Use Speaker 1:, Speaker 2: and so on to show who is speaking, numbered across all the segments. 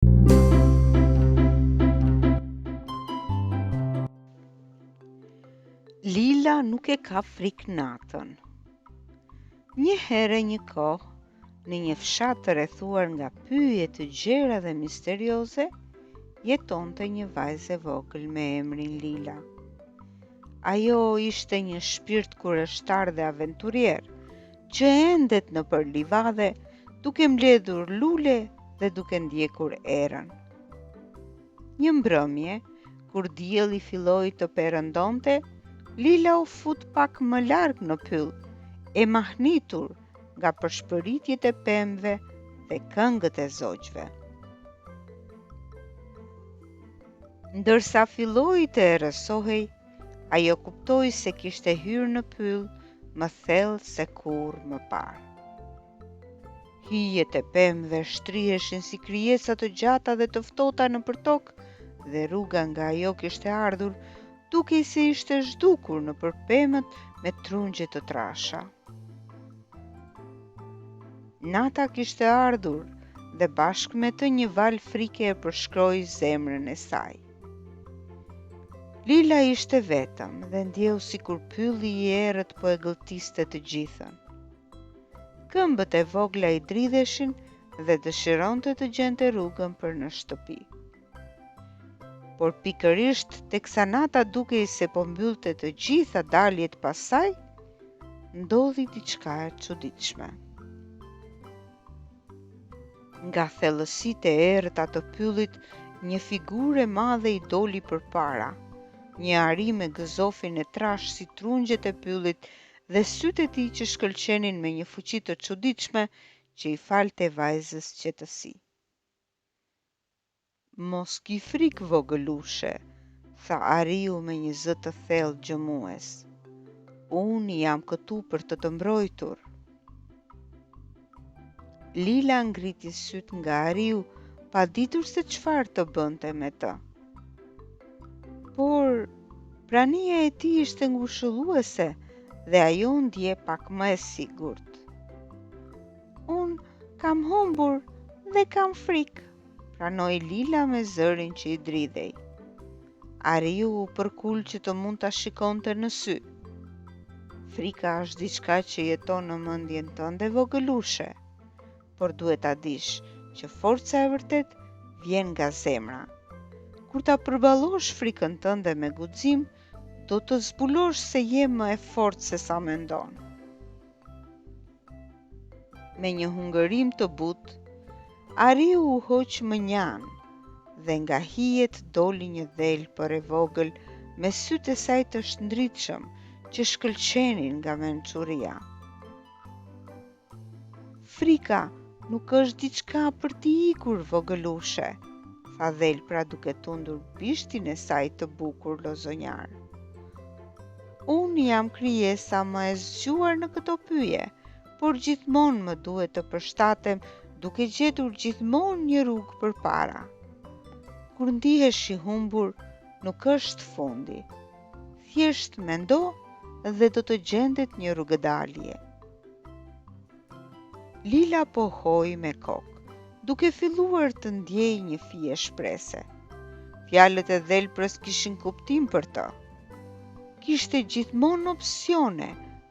Speaker 1: Lila nuk e ka frikë natën. Një herë e një kohë, në një fshat të rrethuar nga pyje të gjera dhe misterioze, jetonte një vajzë e vogël me emrin Lila. Ajo ishte një shpirt kureshtar dhe aventurier, që endet nëpër livade, duke mbledhur lule dhe duke ndjekur erën. Një mbrëmje, kur dielli filloi të perëndonte, Lila u fut pak më larg në pyll, e mahnitur nga përshpëritjet e pemëve dhe këngët e zogjve. Ndërsa filloi të errësohej, ajo kuptoi se kishte hyrë në pyll më thellë se kurrë më parë. Hijet e pemëve shtriheshin si krijesa të gjata dhe të ftohta nëpër tokë, dhe rruga nga ajo kishte ardhur duke se ishte zhdukur nëpër pemët me trungje të trasha. Nata kishte ardhur dhe bashkë me të një val frike e përshkroi zemrën e saj. Lila ishte vetëm dhe ndjeu sikur pylli i errët po e gëlltiste të gjithën. Këmbët e vogla i dridheshin dhe dëshironte të gjente rrugën për në shtëpi. Por pikërisht teksa nata dukej se po mbyllte të gjitha daljet pas saj, ndodhi diçka e çuditshme. Nga thellësitë e errëta të pyllit, një figurë e madhe i doli përpara. Një ari me gëzofin e trash si trungjet e pyllit dhe sytë e tij që shkëlqenin me një fuqi të çuditshme që i falte vajzës qetësi. "Mos ki frikë, vogëlushe," tha ariu me një zë të thellë gjëmues. "Unë jam këtu për të të mbrojtur." Lila ngriti syt nga ariu, pa ditur se çfarë të bënte me të. Por prania e tij ishte ngushëlluese dhe ajo ndje pak më e sigurt. "Unë kam humbur dhe kam frikë," pranoi Lila me zërin që i dridhej. Ariu u përkul që të mund ta shikonte në sy. "Frika është diçka që jeton në mendjen tënde, vogëlushe, por duhet ta dish që forca e vërtet vjen nga zemra. Kur ta përballosh frikën tënde me guxim, do të zbulosh se je më e fortë se sa mendon." Me një hungërim të butë, ariu u hoq mënjan dhe nga hijet doli një dhelpër e vogël me sytë e saj të shndritshëm që shkëlqenin nga mençuria. "Frika nuk është diçka për t'i ikur, vogëlushe," tha dhelpra duke tundur bishtin e saj të bukur lozonjar. "Unë jam krijesa më e zgjuar në këto pyje, por gjithmonë më duhet të përshtatem duke gjetur gjithmonë një rrugë përpara. Kur ndihesh i humbur, nuk është fundi. Thjesht mendo dhe do të gjendet një rrugëdalje." Lila pohoi me kokë, duke filluar të ndjejë një fije shprese. Fjalët e dhelprës kishin kuptim për të. Kishte gjithmonë opsione,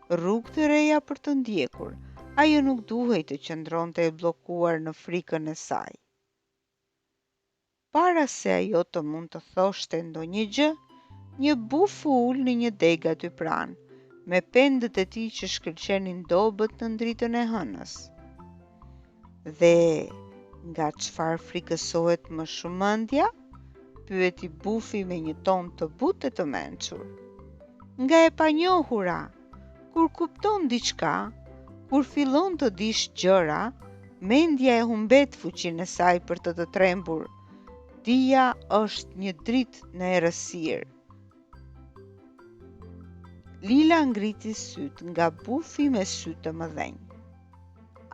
Speaker 1: rrugë të reja për të ndjekur. Ajo nuk duhej të qëndronte e bllokuar në frikën e saj. Para se ajo të mund të thoshte ndonjë gjë, një buf u ul në një degë aty pranë, me pendët e tij që shkëlqenin dobët në dritën e hënës. "Dhe nga çfarë frikësohet më shumë mendja?" pyeti bufi me një ton të butë e të mençur. "Nga e panjohura. Kur kupton diçka, kur fillon të dish gjëra, mendja e humbet fuqinë e saj për të trembur. Dija është një dritë në errësirë." Lila ngriti syt nga bufi me sy të mëdhenj.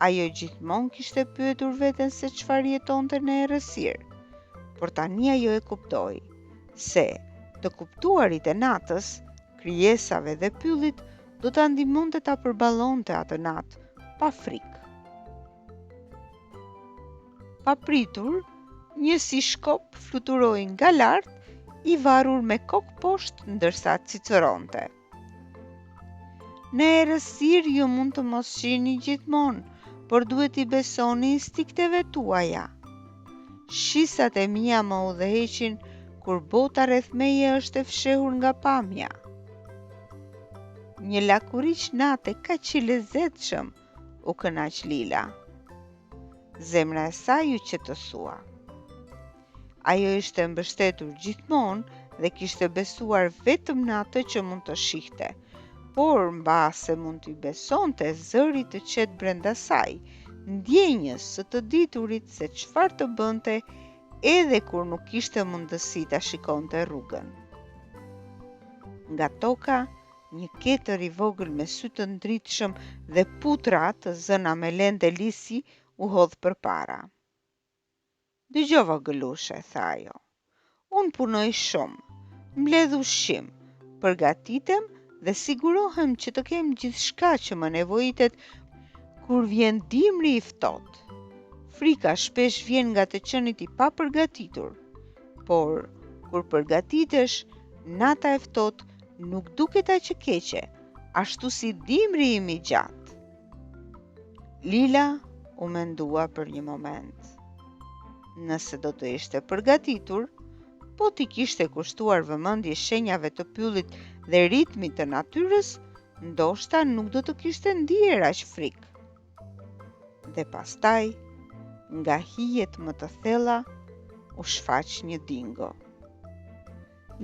Speaker 1: Ajo gjithmonë kishte pyetur veten se çfarë jetonte në errësirë, por tani ajo e kuptoi se të kuptuarit e natës, krijesave dhe pyllit do ta ndihmonte ta përballonte atë natë pa frikë. Papritur, Një si shkop fluturoi nga lart, I varur me kokë poshtë ndërsa cicëronte. Në errësirë ju mund të mos shihni gjithmonë, por duhet I besoni instinkteve tuaja. Shisat e mia më udhëheqin kur bota rreth meje është e fshehur nga pamja. Një lakuriq nate kaq I lezetshëm, u kënaq Lila. Zemra e saj u qetësua. Ajo ishte mbështetur gjithmonë dhe kishte besuar vetëm në atë që mund të shihte, por mbase mund t'i besonte zërit të qetë brenda saj, ndjenjës së të diturit se çfarë të bënte edhe kur nuk kishte mundësi ta shikonte rrugën. Nga toka, një ketër I vogël me sy të ndritshëm dhe putra të zëna me lende lisi u hodh përpara. Dëgjova gëlushe, tha ajo. Unë punoj shumë, mbledh ushqim, përgatitem dhe sigurohem që të kem gjithçka që më nevojitet kur vjen dimri I ftohtë. Frika shpesh vjen nga të qenit I papërgatitur, por kur përgatitesh, nata e ftohtë nuk duket aq e keqe, ashtu si dimri I migjatë. Lila u mendua për një moment. Nëse do të ishte përgatitur, po t'i kishte kushtuar vëmendje shenjave të pyllit dhe ritmit të natyrës, ndoshta nuk do të kishte ndier aq frikë. Dhe pastaj, nga hijet më të thella, u shfaq një dingo.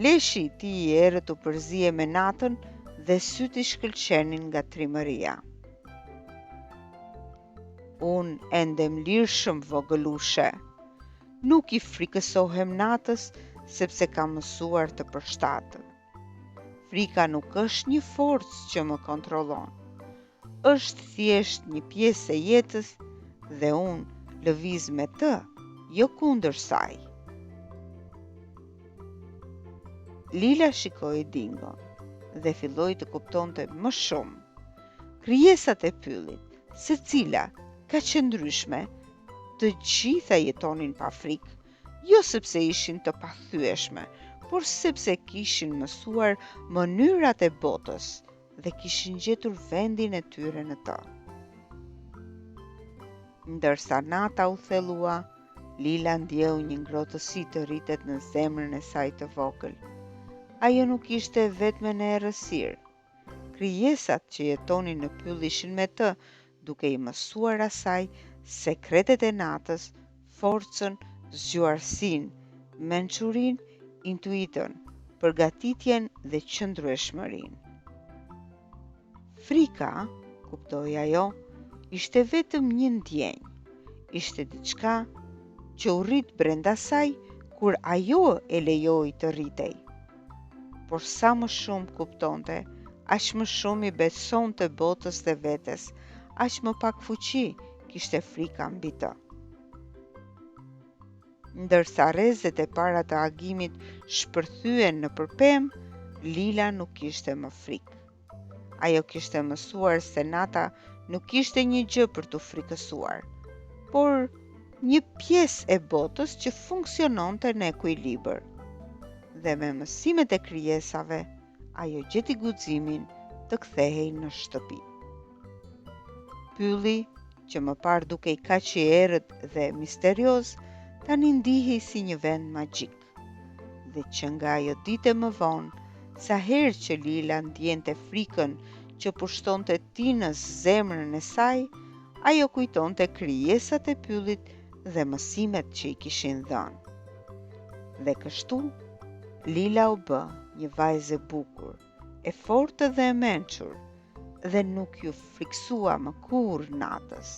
Speaker 1: Leshi I tij I errët u përzie me natën dhe syt I shkëlqenin nga trimëria. Unë ende mlirshëm vogëlushe. Nuk I frikësohem natës sepse kam mësuar të përshtatëm. Frika nuk është një forcë që më kontrollon. Është thjesht një pjesë e jetës dhe unë lëviz me të, jo kundër saj. Lila shikoi dingon dhe filloi të kuptonte më shumë. Krijesat e pyllit, secila kaq e ndryshme, të gjitha jetonin pa frikë, jo sepse ishin të pathyeshme, por sepse kishin mësuar mënyrat e botës dhe kishin gjetur vendin e tyre në të. Ndërsa nata u thellua, Lila ndjeu një ngrohtësi të rritet në zemrën e saj të vogël. Ajo nuk ishte vetme në errësirë. Krijesat që jetonin në pyll ishin me të, duke I mësuar asaj sekretet e natës, forcën, zgjuarsinë, mençurinë, intuitën, përgatitjen dhe qëndrueshmërinë. Frika, kuptoi ajo, ishte vetëm një ndjenjë, ishte diçka që u rrit brenda saj kur ajo e lejoi të rritej. Por sa më shumë kuptonte, aq më shumë I besonte botës dhe vetes, aq më pak fuqi kishte frika mbi të. Ndërsa rrezet e para të agimit shpërthyen nëpër pemë, Lila nuk kishte më frikë. Ajo kishte mësuar se nata nuk kishte një gjë për t'u frikësuar, por një pjesë e botës që funksiononte në ekuilibër. Dhe me mësimet e krijesave, ajo gjeti guximin të kthehej në shtëpi. Pylli, që më parë dukej kaq I errët dhe misterioz, tani ndihej si një vend magjik. Dhe që nga ajo dite më vonë, sa herë që Lila ndjente frikën që pushtonte tinës zemrën e saj, ajo kujtonte krijesat e pyllit dhe mësimet që I kishin dhënë. Dhe kështu, Lila u bë një vajzë e bukur, e fortë dhe e mençur, dhe nuk ju friksua më kurrë natës.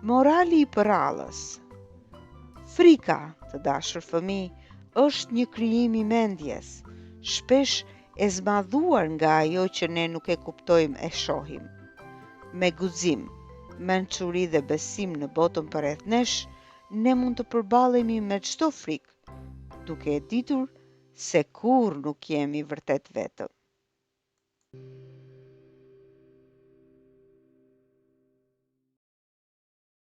Speaker 1: Morali I përrallës. Frika, të dashur fëmijë, është një krijim I mendjes, shpesh e zmadhuar nga ajo që ne nuk e kuptojmë e shohim. Me guxim, mençuri dhe besim në botën përreth nesh, ne mund të përballemi me çdo frikë, duke e ditur se kurrë nuk jemi vërtet vetëm.